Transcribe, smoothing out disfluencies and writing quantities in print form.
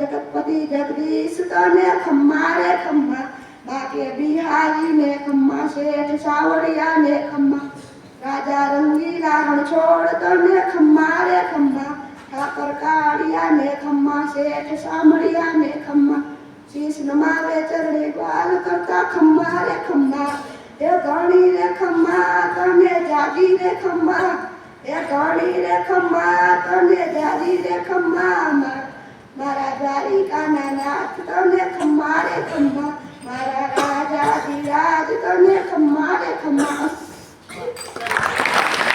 जगतपति जगदीश तने खम्मा रे खम्मा बाके बिहारी ने खम्मा सेठ सावरिया ने खम्मा राजा रंगीला रणछोड़ तने खम्मा रे खम्मा ठाकर काड़िया ने खम्मा सेठ सामरिया ने खम्मा शीश नमावे चरणे बाल करता खम्मा रे खम्मा ए गाणी रे खम्मा तने जागी रे खम्मा ए गाणी रे खम्मा तने जागी रे खम्मा मारा द्वारिकाना नाथ तने खम्मा रे खम्मा मारा राजा धीराज तने खम्मा रे खम्मा।